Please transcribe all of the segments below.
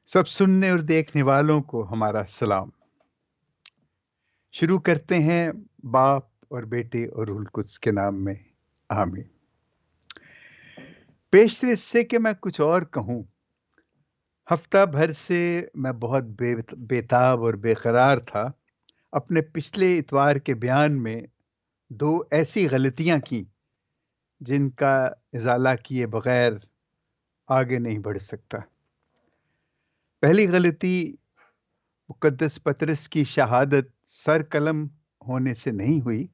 सब सुनने और देखने वालों को हमारा सलाम। शुरू करते हैं बाप और बेटे और रूहुल कुद्स के नाम में, आमीन। पेशतर इससे कि मैं कुछ और कहूँ, हफ्ता भर से मैं बहुत बेताब और बेकरार था। अपने पिछले इतवार के बयान में दो ऐसी गलतियां की जिनका इजाला किए बगैर आगे नहीं बढ़ सकता। पहली गलती मुकद्दस पतरस की शहादत सर कलम होने से नहीं हुई,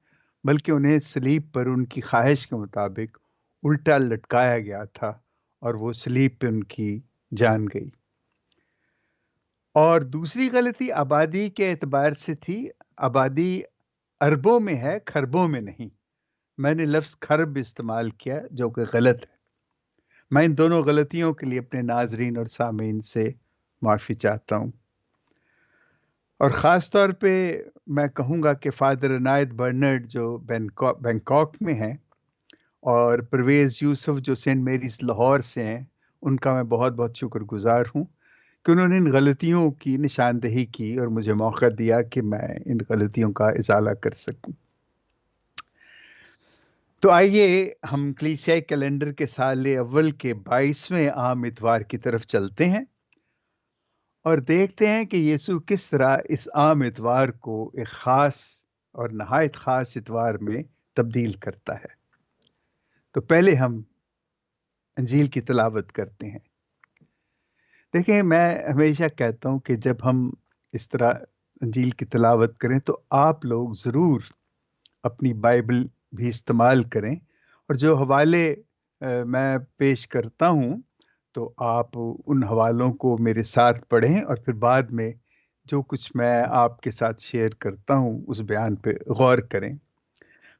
बल्कि उन्हें सलीब पर उनकी ख्वाहिश के मुताबिक उल्टा लटकाया गया था और वो सलीब पे उनकी जान गई। और दूसरी गलती आबादी के एतबार से थी। आबादी अरबों में है, खरबों में नहीं। मैंने लफ्ज़ खरब इस्तेमाल किया जो कि गलत है। मैं इन दोनों गलतियों के लिए अपने नाजरीन और सामीन से माफ़ी चाहता हूँ। और ख़ास तौर पे मैं कहूँगा कि फ़ादर इनायत बर्नर्ड जो बैंकॉक में हैं, और परवेज़ यूसुफ जो सेंट मेरीज़ लाहौर से हैं, उनका मैं बहुत बहुत शुक्रगुज़ार हूँ कि उन्होंने इन गलतियों की निशानदेही की और मुझे मौका दिया कि मैं इन गलतियों का इजाला कर सकूँ। तो आइए हम कलीसियाई कैलेंडर के साल अव्वल के 22वें आम इतवार की तरफ चलते हैं और देखते हैं कि यीशु किस तरह इस आम इतवार को एक ख़ास और नहायत ख़ास इतवार में तब्दील करता है। तो पहले हम अंजील की तिलावत करते हैं। देखिए, मैं हमेशा कहता हूँ कि जब हम इस तरह अंजील की तिलावत करें तो आप लोग ज़रूर अपनी बाइबल भी इस्तेमाल करें, और जो हवाले मैं पेश करता हूँ तो आप उन हवालों को मेरे साथ पढ़ें और फिर बाद में जो कुछ मैं आपके साथ शेयर करता हूँ उस बयान पे गौर करें।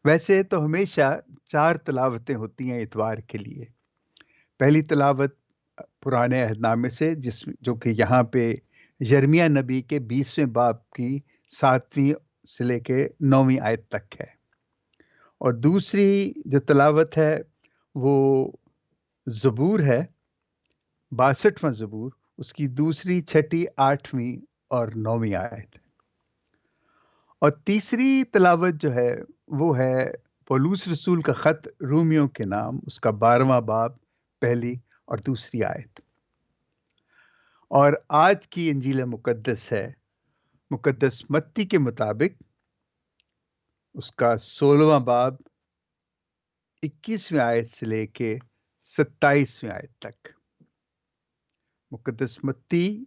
वैसे तो हमेशा 4 तिलावतें होती हैं इतवार के लिए। पहली तिलावत पुराने अहदनामे से जो कि यहाँ पे यिर्मयाह नबी के 20वें बाब की 7वीं से लेके 9वीं आयत तक है। और दूसरी जो तिलावत है वो ज़बूर है, 62वां ज़बूर, उसकी दूसरी, छठी, 8वीं और 9वीं आयत। और तीसरी तिलावत जो है वो है पौलुस रसूल का ख़त रोमियो के नाम, उसका 12वां बाब, पहली और दूसरी आयत। और आज की इंजील मुकद्दस है मुकद्दस मत्ती के मुताबिक उसका 16वां बाब, 21वीं आयत से लेके 27वीं आयत तक। मुकद्दस मत्ती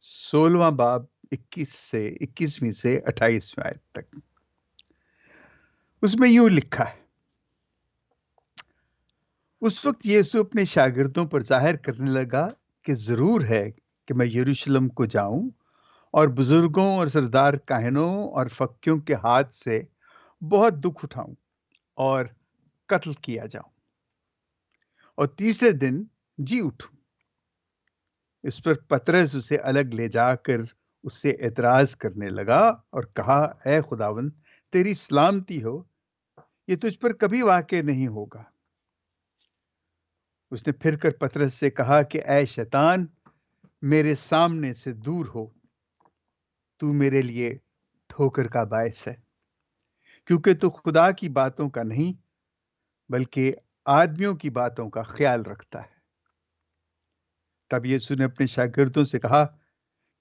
16वां बाब 21वीं से 28वीं आयत तक। उसमें यूं लिखा है, उस वक्त यीशु अपने शागिर्दों पर जाहिर करने लगा कि जरूर है कि मैं यरूशलेम को जाऊं और बुजुर्गों और सरदार काहनों और फक्कियों के हाथ से बहुत दुख उठाऊं और कत्ल किया जाऊं और तीसरे दिन जी उठूं। इस पर पतरस उसे अलग ले जाकर उससे एतराज करने लगा और कहा, ऐ खुदावंद, तेरी सलामती हो, ये तुझ पर कभी वाक़ई नहीं होगा। उसने फिर कर पतरस से कहा कि ऐ शैतान, मेरे सामने से दूर हो, तू मेरे लिए ठोकर का बायस है, क्योंकि तू खुदा की बातों का नहीं बल्कि आदमियों की बातों का ख्याल रखता है। तब यीशु ने अपने शागिर्दों से कहा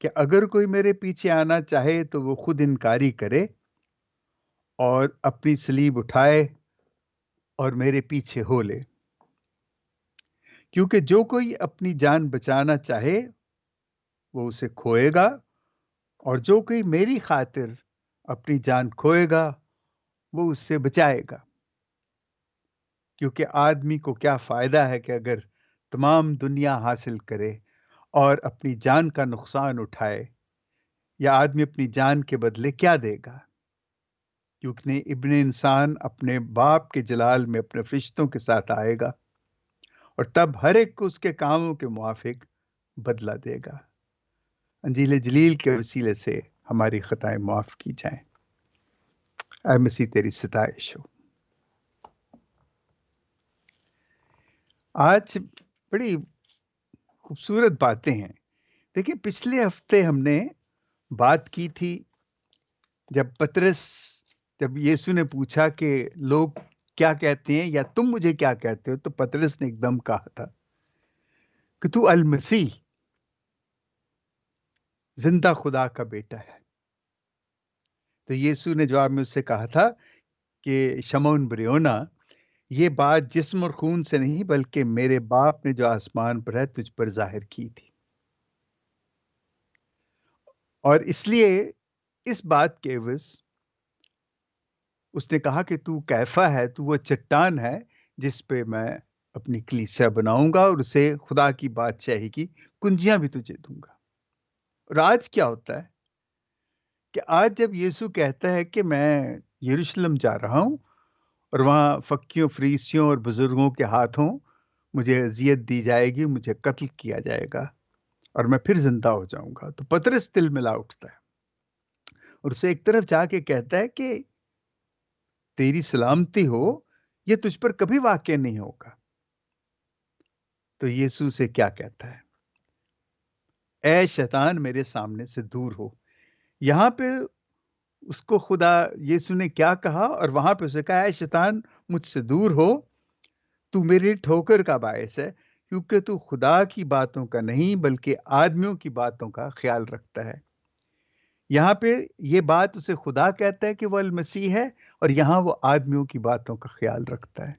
कि अगर कोई मेरे पीछे आना चाहे तो वो खुद इनकारी करे और अपनी सलीब उठाए और मेरे पीछे हो ले। क्योंकि जो कोई अपनी जान बचाना चाहे वो उसे खोएगा, और जो कोई मेरी खातिर अपनी जान खोएगा वो उससे बचाएगा। क्योंकि आदमी को क्या फायदा है कि अगर तमाम दुनिया हासिल करे और अपनी जान का नुकसान उठाए, या आदमी अपनी जान के बदले क्या देगा। क्योंकि इब्ने इंसान अपने बाप के जलाल में अपने फरिश्तों के साथ आएगा और तब हर एक को उसके कामों के मुआफिक बदला देगा। अंजील जलील के वसीले से हमारी खताएं माफ की जाएं। ऐ मसीह तेरी सताइश हो। आज बड़ी खूबसूरत बातें हैं देखिए, पिछले हफ्ते हमने बात की थी जब यीशु ने पूछा कि लोग क्या कहते हैं या तुम मुझे क्या कहते हो, तो पतरस ने एकदम कहा था कि तू अल मसीह, जिंदा खुदा का बेटा है। तो यीशु ने जवाब में उससे कहा था कि शमौन बरयोना, ये बात जिस्म और खून से नहीं बल्कि मेरे बाप ने जो आसमान पर है तुझ पर जाहिर की थी। और इसलिए इस बात के एवज उसने कहा कि तू कैफा है, तू वो चट्टान है जिस पे मैं अपनी कलीसिया बनाऊंगा और उसे खुदा की बादशाही की कुंजियां भी तुझे दूंगा। और आज क्या होता है कि आज जब यीशु कहता है कि मैं यरूशलेम जा रहा हूं और वहां फक्कियों, फरीसियों और बुजुर्गों के हाथों मुझे अजियत दी जाएगी, मुझे कत्ल किया जाएगा और मैं फिर जिंदा हो जाऊंगा, तो पतरस तिल मिला उठता है और उसे एक तरफ जाके कहता है कि तेरी सलामती हो, ये तुझ पर कभी वाक़या नहीं होगा। तो यीशु से क्या कहता है? ऐ शैतान, मेरे सामने से दूर हो। यहाँ पे उसको खुदा यीशु ने क्या कहा और वहाँ पे उसे कहा, ऐ शैतान, मुझसे दूर हो, तू मेरे लिए ठोकर का बायस है, क्योंकि तू खुदा की बातों का नहीं बल्कि आदमियों की बातों का ख्याल रखता है। यहाँ पे ये बात उसे खुदा कहता है कि वो अल मसीह है और यहाँ वो आदमियों की बातों का ख्याल रखता है।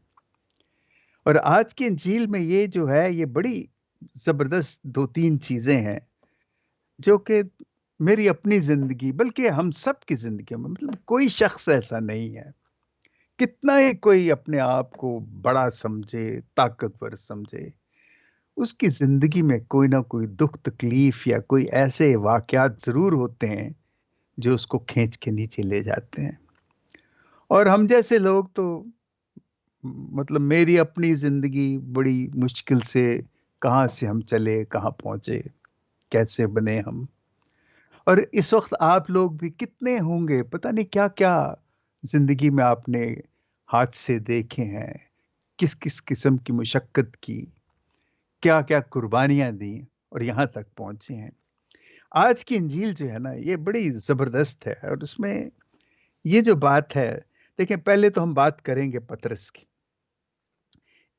और आज की इंजील में ये जो है, ये बड़ी ज़बरदस्त 2-3 चीज़ें हैं, जो कि मेरी अपनी ज़िंदगी बल्कि हम सब की ज़िंदगियों में, मतलब कोई शख़्स ऐसा नहीं है, कितना ही कोई अपने आप को बड़ा समझे, ताकतवर समझे, उसकी ज़िंदगी में कोई ना कोई दुःख तकलीफ़ या कोई ऐसे वाक़यात ज़रूर होते हैं, जो उसको खींच के नीचे ले जाते हैं। और हम जैसे लोग तो मतलब मेरी अपनी ज़िंदगी बड़ी मुश्किल से कहाँ से हम चले, कहाँ पहुँचे, कैसे बने हम। और इस वक़्त आप लोग भी कितने होंगे, पता नहीं क्या-क्या ज़िंदगी में आपने हादसे देखे हैं, किस-किस किस्म की मुशक्कत की, क्या-क्या कुर्बानियाँ दी और यहाँ तक पहुँचे हैं। आज की इंजील जो है ना, ये बड़ी ज़बरदस्त है और उसमें ये जो बात है, देखिए पहले तो हम बात करेंगे पतरस की।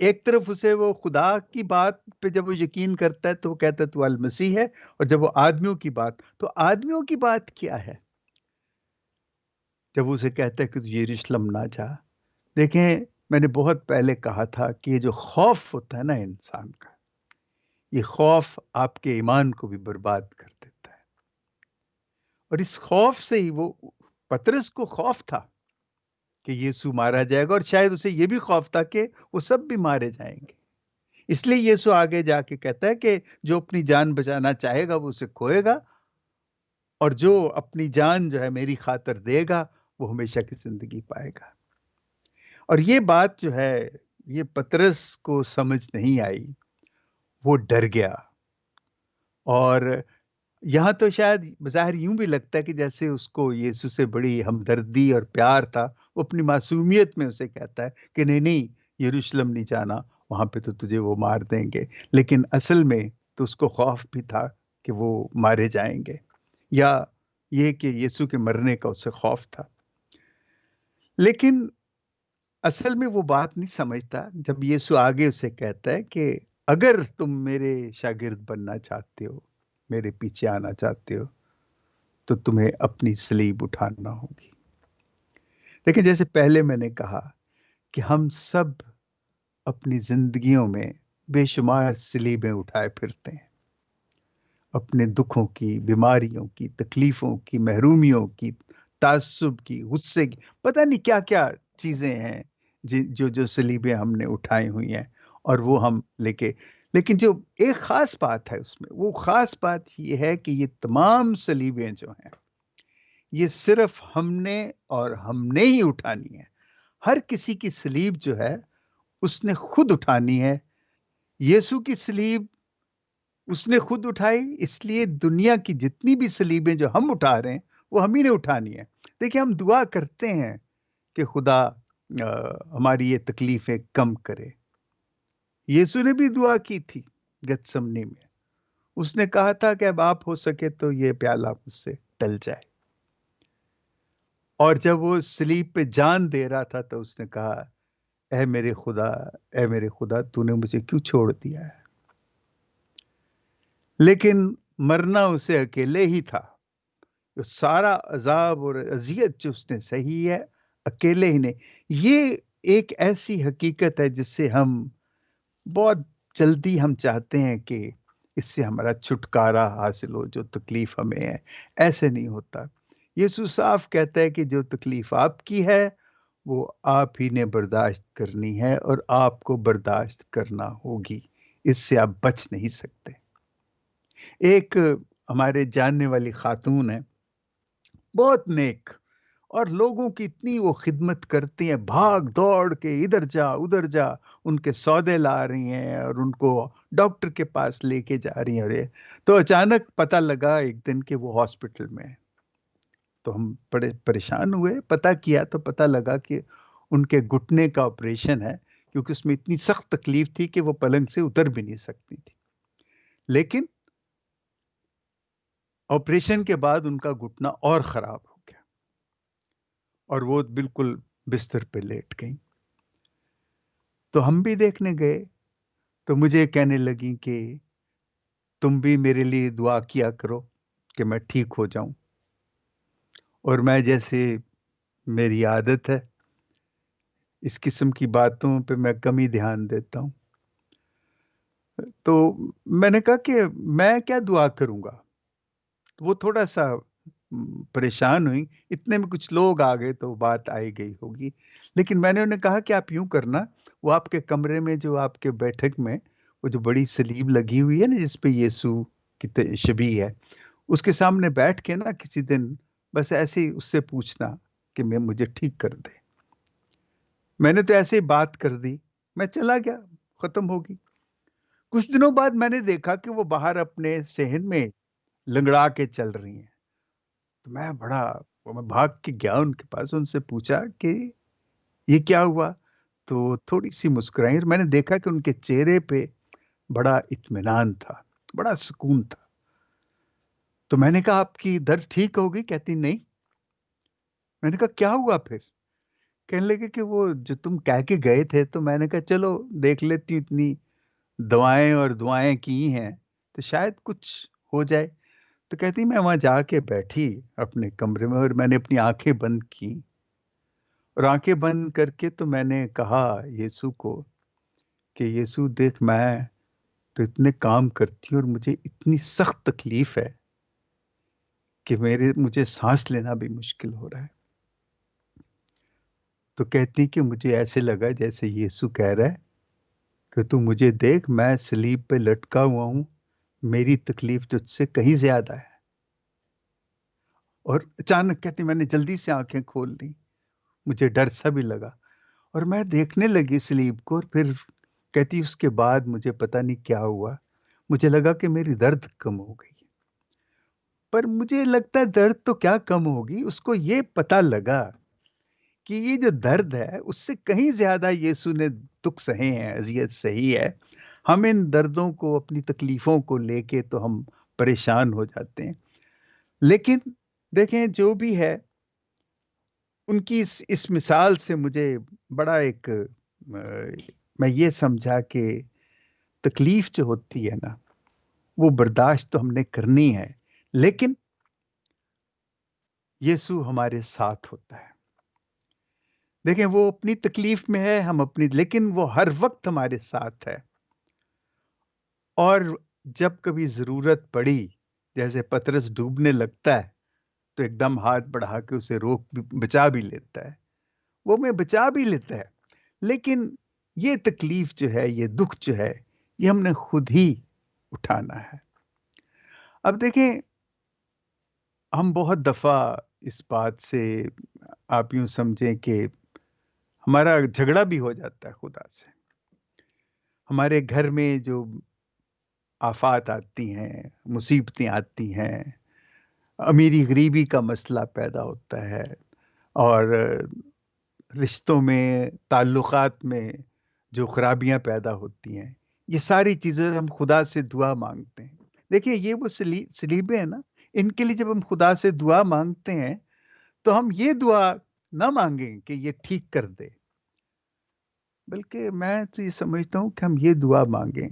एक तरफ उसे वो खुदा की बात पे जब वो यकीन करता है तो वो कहता है तू अल मसीह है, और जब वो आदमियों की बात, तो आदमियों की बात क्या है? जब वो उसे कहता है कि तू यरूशलेम ना जा। देखें, मैंने बहुत पहले कहा था कि ये जो खौफ होता है ना इंसान का, ये खौफ आपके ईमान को भी बर्बाद कर देता है। और इस खौफ से ही वो पतरस को खौफ था कि यीशु मारा जाएगा और शायद उसे ये भी खौफ था कि वो सब भी मारे जाएँगे। इसलिए यीशु आगे जाके कहता है कि जो अपनी जान बचाना चाहेगा वो उसे खोएगा, और जो अपनी जान जो है मेरी खातिर देगा वो हमेशा की जिंदगी पाएगा। और ये बात जो है, ये पतरस को समझ नहीं आई, वो डर गया। और यहाँ तो शायद बज़ाहिर यूं भी लगता है कि जैसे उसको यीशु से बड़ी हमदर्दी और प्यार था, वो अपनी मासूमियत में उसे कहता है कि नहीं नहीं, यरूशलेम नहीं जाना, वहां पे तो तुझे वो मार देंगे। लेकिन असल में तो उसको खौफ भी था कि वो मारे जाएंगे, या ये कि यीशु के मरने का उसे खौफ था। लेकिन असल में वो बात नहीं समझता जब यीशु आगे उसे कहता है कि अगर तुम मेरे शागिर्द बनना चाहते हो, मेरे पीछे आना चाहते हो, तो तुम्हें अपनी सलीब उठाना होगी। देखिए, जैसे पहले मैंने कहा कि हम सब अपनी जिंदगियों में बेशुमार सलीबें उठाए फिरते हैं, अपने दुखों की, बीमारियों की, तकलीफों की, महरूमियों की, ताज्जुब की, गुस्से की, पता नहीं क्या-क्या चीज़ें हैं जो जो सलीबें हमने उठाई हुई हैं और वो हम लेके, लेकिन जो एक ख़ास बात है उसमें, वो ख़ास बात ये है कि ये तमाम सलीबें जो हैं, ये सिर्फ़ हमने और हमने ही उठानी है। हर किसी की सलीब जो है, उसने खुद उठानी है। यीशु की सलीब उसने खुद उठाई, इसलिए दुनिया की जितनी भी सलीबें जो हम उठा रहे हैं, वो हम ही ने उठानी है। देखिए, हम दुआ करते हैं कि खुदा हमारी ये तकलीफ़ें कम करे। यीशु ने भी दुआ की थी गेतसमनी में, اس نے کہا تھا کہ اب آپ ہو سکے تو یہ پیالہ مجھ سے ٹل جائے، اور جب وہ صلیب پہ جان دے رہا تھا تو اس نے کہا، اے میرے خدا، اے میرے خدا، تو نے مجھے کیوں چھوڑ دیا ہے؟ لیکن مرنا اسے اکیلے ہی تھا، جو سارا عذاب اور اذیت جو اس نے سہی ہے، اکیلے ہی نے۔ یہ ایک ایسی حقیقت ہے جس سے ہم بہت جلدی ہم چاہتے ہیں کہ اس سے ہمارا چھٹکارا حاصل ہو، جو تکلیف ہمیں ہے۔ ایسے نہیں ہوتا۔ یسوع صاف کہتا ہے کہ جو تکلیف آپ کی ہے وہ آپ ہی نے برداشت کرنی ہے، اور آپ کو برداشت کرنا ہوگی، اس سے آپ بچ نہیں سکتے۔ ایک ہمارے جاننے والی خاتون ہے، بہت نیک، اور لوگوں کی اتنی وہ خدمت کرتی ہیں، بھاگ دوڑ کے ادھر جا ادھر جا، ان کے سودے لا رہی ہیں اور ان کو ڈاکٹر کے پاس لے کے جا رہی ہیں۔ اور یہ تو اچانک پتہ لگا ایک دن کہ وہ ہاسپٹل میں ہے۔ تو ہم بڑے پریشان ہوئے، پتہ کیا تو پتہ لگا کہ ان کے گھٹنے کا آپریشن ہے، کیونکہ اس میں اتنی سخت تکلیف تھی کہ وہ پلنگ سے اتر بھی نہیں سکتی تھی۔ لیکن آپریشن کے بعد ان کا گھٹنا اور خراب ہو گیا، اور وہ بالکل بستر پہ لیٹ گئی۔ تو ہم بھی دیکھنے گئے، تو مجھے کہنے لگی کہ تم بھی میرے لیے دعا کیا کرو کہ میں ٹھیک ہو جاؤں۔ اور میں، جیسے میری عادت ہے، اس قسم کی باتوں پہ میں کم ہی دھیان دیتا ہوں۔ تو میں نے کہا کہ میں کیا دعا کروں گا؟ تو وہ تھوڑا سا پریشان ہوئی، اتنے میں کچھ لوگ آ گئے تو بات آئی گئی ہوگی۔ لیکن میں نے انہیں کہا کہ آپ یوں کرنا، وہ آپ کے کمرے میں جو آپ کے بیٹھک میں وہ جو بڑی صلیب لگی ہوئی ہے نا، جس پہ یسوع کی شبیہ ہے، اس کے سامنے بیٹھ کے نا کسی دن بس ایسے ہی اس سے پوچھنا کہ میں مجھے ٹھیک کر دے۔ میں نے تو ایسے ہی بات کر دی، میں چلا گیا، ختم ہوگی۔ کچھ دنوں بعد میں نے دیکھا کہ وہ باہر اپنے صحن میں لنگڑا کے چل رہی ہیں۔ تو میں بھاگ کے گیا ان کے پاس، ان سے پوچھا کہ یہ کیا ہوا؟ تو تھوڑی سی مسکرائیں، اور میں نے دیکھا کہ ان کے چہرے پہ بڑا اطمینان تھا، بڑا سکون تھا۔ تو میں نے کہا آپ کی درد ٹھیک ہوگی؟ کہتی نہیں۔ میں نے کہا کیا ہوا پھر؟ کہنے لگے کہ وہ جو تم کہہ کے گئے تھے، تو میں نے کہا چلو دیکھ لیتی ہوں، اتنی دوائیں اور دعائیں کی ہیں تو شاید کچھ ہو جائے۔ تو کہتی میں وہاں جا کے بیٹھی اپنے کمرے میں، اور میں نے اپنی آنکھیں بند کی، اور آنکھیں بند کر کے تو میں نے کہا یسوع کو کہ یسوع دیکھ، میں تو اتنے کام کرتی ہوں اور مجھے اتنی سخت تکلیف ہے کہ مجھے سانس لینا بھی مشکل ہو رہا ہے۔ تو کہتی کہ مجھے ایسے لگا جیسے یسوع کہہ رہا ہے کہ تو مجھے دیکھ، میں صلیب پہ لٹکا ہوا ہوں، میری تکلیف تجھ سے کہیں زیادہ ہے۔ اور اچانک کہتی میں نے جلدی سے آنکھیں کھول لی، مجھے ڈر سا بھی لگا، اور میں دیکھنے لگی صلیب کو، اور پھر کہتی اس کے بعد مجھے پتہ نہیں کیا ہوا، مجھے لگا کہ میری درد کم ہو گئی۔ پر مجھے لگتا ہے درد تو کیا کم ہوگی، اس کو یہ پتہ لگا کہ یہ جو درد ہے اس سے کہیں زیادہ یسوع نے دکھ سہے ہیں، اذیت سہی ہے۔ ہم ان دردوں کو، اپنی تکلیفوں کو لے کے تو ہم پریشان ہو جاتے ہیں۔ لیکن دیکھیں جو بھی ہے، ان کی اس مثال سے مجھے بڑا ایک میں یہ سمجھا کہ تکلیف جو ہوتی ہے نا، وہ برداشت تو ہم نے کرنی ہے، لیکن یسوع ہمارے ساتھ ہوتا ہے۔ دیکھیں وہ اپنی تکلیف میں ہے، ہم اپنی، لیکن وہ ہر وقت ہمارے ساتھ ہے۔ اور جب کبھی ضرورت پڑی، جیسے پترس ڈوبنے لگتا ہے تو ایک دم ہاتھ بڑھا کے اسے بچا بھی لیتا ہے، وہ میں بچا بھی لیتا ہے۔ لیکن یہ تکلیف جو ہے، یہ دکھ جو ہے، یہ ہم نے خود ہی اٹھانا ہے۔ اب دیکھیں، ہم بہت دفعہ اس بات سے، آپ یوں سمجھیں کہ ہمارا جھگڑا بھی ہو جاتا ہے خدا سے۔ ہمارے گھر میں جو آفات آتی ہیں، مصیبتیں آتی ہیں، امیری غریبی کا مسئلہ پیدا ہوتا ہے، اور رشتوں میں، تعلقات میں جو خرابیاں پیدا ہوتی ہیں، یہ ساری چیزیں ہم خدا سے دعا مانگتے ہیں۔ देखिए ये वो सलीबे हैं ना, इनके लिए जब हम खुदा से दुआ माँगते हैं, तो हम ये दुआ ना माँगे कि ये ठीक कर दे, बल्कि मैं तो ये समझता हूँ कि हम ये दुआ माँगे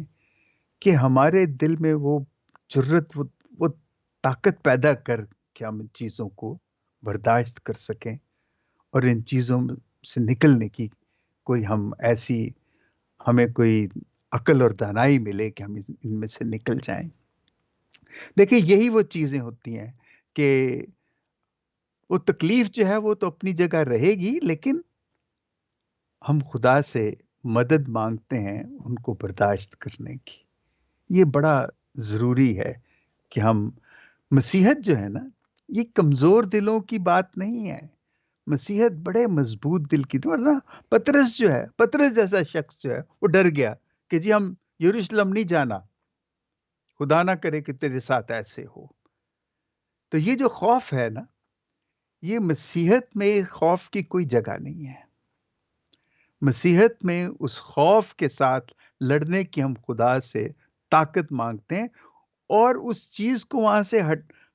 कि हमारे दिल में वो जुर्रत, वो ताकत पैदा कर कि हम इन चीज़ों को बर्दाश्त कर सकें और इन चीज़ों में से निकलने की कोई हम ऐसी हमें कोई अक्ल और दानाई मिले कि हम इनमें से निकल जाएँ। देखिए यही वो चीज़ें होती हैं कि वो तकलीफ़ जो है वो तो अपनी जगह रहेगी, लेकिन हम खुदा से मदद माँगते हैं उनको बर्दाश्त करने की। ये बड़ा ज़रूरी है कि हम मसीहत जो है ना, ये कमज़ोर दिलों की बात नहीं है। मसीहत बड़े मज़बूत दिल की थी, वरना पतरस जो है, पतरस जैसा शख्स जो है, वो डर गया कि जी हम यरूशलेम नहीं जाना, खुदा ना करे कि तेरे साथ ऐसे हो। तो ये जो खौफ है ना, ये मसीहत में खौफ की कोई जगह नहीं है। मसीहत में उस खौफ के साथ लड़ने की हम खुदा से ताकत माँगते हैं और उस चीज़ को वहाँ से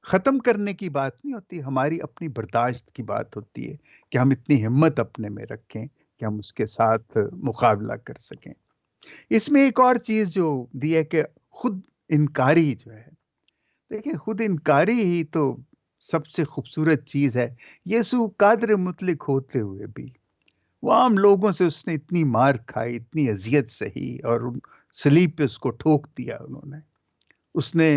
ख़त्म करने की बात नहीं होती, हमारी अपनी बर्दाश्त की बात होती है कि हम इतनी हिम्मत अपने में रखें कि हम उसके साथ मुकाबला कर सकें। इसमें एक और चीज़ जो दी है कि खुद इनकारी जो है, देखिए खुद इनकारी ही तो सबसे खूबसूरत चीज़ है। यीशु कादर मुतलक होते हुए भी वो आम लोगों से उसने इतनी मार खाई, इतनी अज़ियत सही और उन सलीब पे उसको ठोक दिया उन्होंने। उसने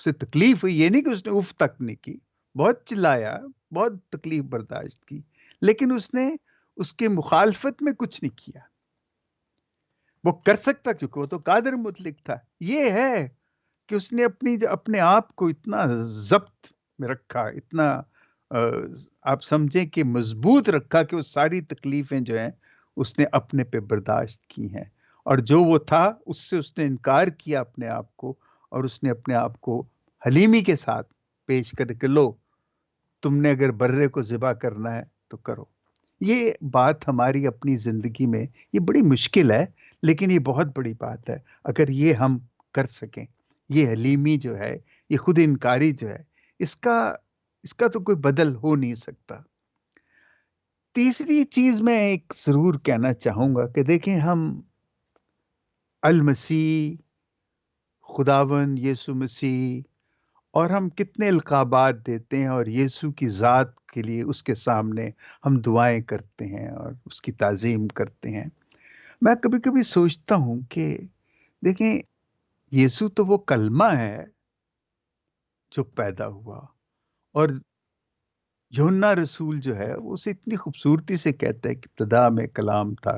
उसे तकलीफ़ हुई, ये नहीं कि उसने उफ़ तक नहीं की, बहुत चिल्लाया, बहुत तकलीफ़ बर्दाश्त की, लेकिन उसने उसकी मुखालफत में कुछ नहीं किया। वो कर सकता क्योंकि वो तो कादिर मुतलक था। ये है कि उसने अपने आप को इतना ज़ब्त में रखा, इतना आप समझें कि मज़बूत रखा कि वो सारी तकलीफ़ें जो हैं, उसने अपने पे बर्दाश्त की हैं और जो वो था, उससे उसने इनकार किया अपने आप को और उसने अपने आप को हलीमी के साथ पेश करके लो, तुमने अगर बर्रे को ज़िबा करना है, तो करो। ये बात हमारी अपनी ज़िंदगी में ये बड़ी मुश्किल है, लेकिन ये बहुत बड़ी बात है। अगर ये हम कर सकें, ये हलीमी जो है, ये खुद इनकारी जो है, इसका इसका तो कोई बदल हो नहीं सकता। तीसरी चीज़ मैं एक ज़रूर कहना चाहूँगा कि देखें हम अल मसीह, खुदावंद यीशु मसीह और हम कितने इल्क़ाबात देते हैं और यीशु की ज़ात के लिए उसके सामने हम दुआएँ करते हैं और उसकी ताज़ीम करते हैं। मैं कभी-कभी सोचता हूँ कि देखें, यीशु तो वो कलमा है जो पैदा हुआ और यूहन्ना रसूल जो है वो उसे इतनी खूबसूरती से कहता है कि इब्तिदा में कलाम था,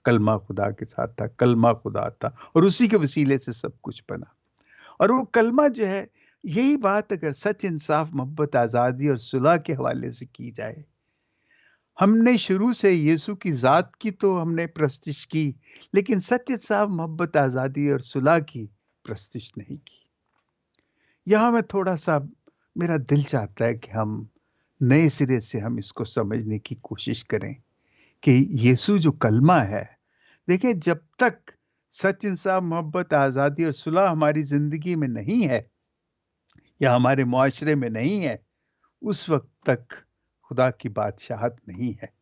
कलमा खुदा के साथ था, कलमा खुदा था और उसी के वसीले से सब कुछ बना। और वो कलमा जो है, यही बात अगर सच, इंसाफ, मोहब्बत, आज़ादी और सुलह के हवाले से की जाए, हमने शुरू से यीशु की ज़ात की तो हमने प्रस्तिश की, लेकिन सच, इंसाफ, मोहब्बत, आज़ादी और सुलह की प्रस्तिश नहीं की। यहाँ मैं थोड़ा-सा मेरा दिल चाहता है कि हम नए सिरे से हम इसको समझने की कोशिश करें कि यीशु जो कलमा है, देखिए जब तक सच, इंसाफ, मोहब्बत, आज़ादी और सुलह हमारी ज़िंदगी में नहीं है या हमारे मुआशरे में नहीं है, उस वक़्त तक खुदा की बादशाहत नहीं है।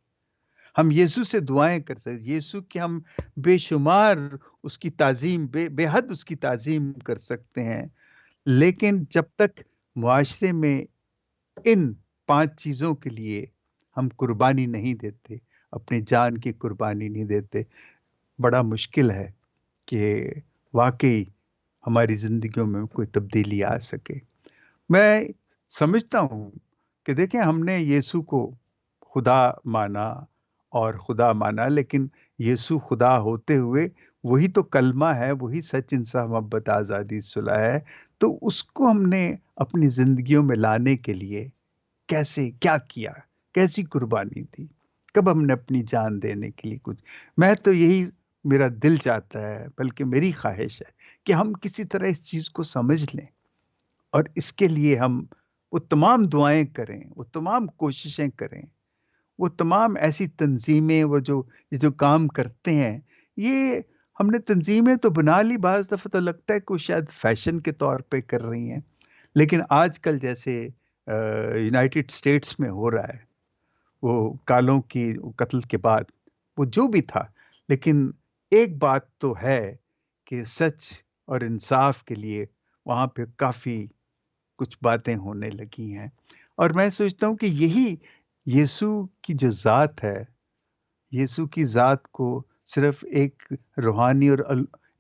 हम यीशु से दुआएँ कर सकते, यीशु की हम बेशुमार उसकी ताज़ीम बेहद उसकी ताज़ीम कर सकते हैं। लेकिन जब तक मुआशरे में इन 5 चीज़ों के लिए हम कुर्बानी नहीं देते, अपनी जान की कुर्बानी नहीं देते, बड़ा मुश्किल है कि वाक़ई हमारी ज़िंदगियों में कोई तब्दीली आ सके। मैं समझता हूँ कि देखिए हमने यीशु को खुदा माना और खुदा माना, लेकिन यीशु खुदा होते हुए वही तो कलमा है, वही सच, इंसाफ, मोहब्बत, आज़ादी, सुलह है। तो उसको हमने अपनी ज़िंदगियों में लाने के लिए कैसे क्या किया? कैसी कुर्बानी दी? कब हमने अपनी जान देने के लिए कुछ मैं तो यही मेरा दिल चाहता है, बल्कि मेरी ख़्वाहिश है कि हम किसी तरह इस चीज़ को समझ लें और इसके लिए हम वो तमाम दुआएँ करें, वो तमाम कोशिशें करें, वो तमाम ऐसी तंज़ीमें, वो जो ये जो काम करते हैं, ये ہم نے تنظیمیں تو بنا لی، بعض دفعہ تو لگتا ہے کہ وہ شاید فیشن کے طور پہ کر رہی ہیں، لیکن آج کل جیسے یونائٹڈ اسٹیٹس میں ہو رہا ہے، وہ کالوں کی قتل کے بعد وہ جو بھی تھا، لیکن ایک بات تو ہے کہ سچ اور انصاف کے لیے وہاں پہ کافی کچھ باتیں ہونے لگی ہیں، اور میں سوچتا ہوں کہ یہی یسوع کی جو ذات ہے، یسوع کی ذات کو صرف ایک روحانی اور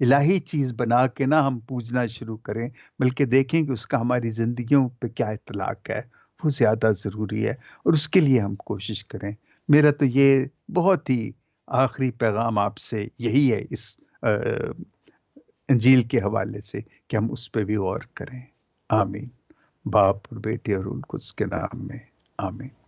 الہی چیز بنا کے نہ ہم پوجنا شروع کریں، بلکہ دیکھیں کہ اس کا ہماری زندگیوں پہ کیا اطلاق ہے، وہ زیادہ ضروری ہے، اور اس کے لیے ہم کوشش کریں۔ میرا تو یہ بہت ہی آخری پیغام آپ سے یہی ہے اس انجیل کے حوالے سے، کہ ہم اس پہ بھی غور کریں۔ آمین۔ باپ اور بیٹے اور روح القدس کے نام میں آمین۔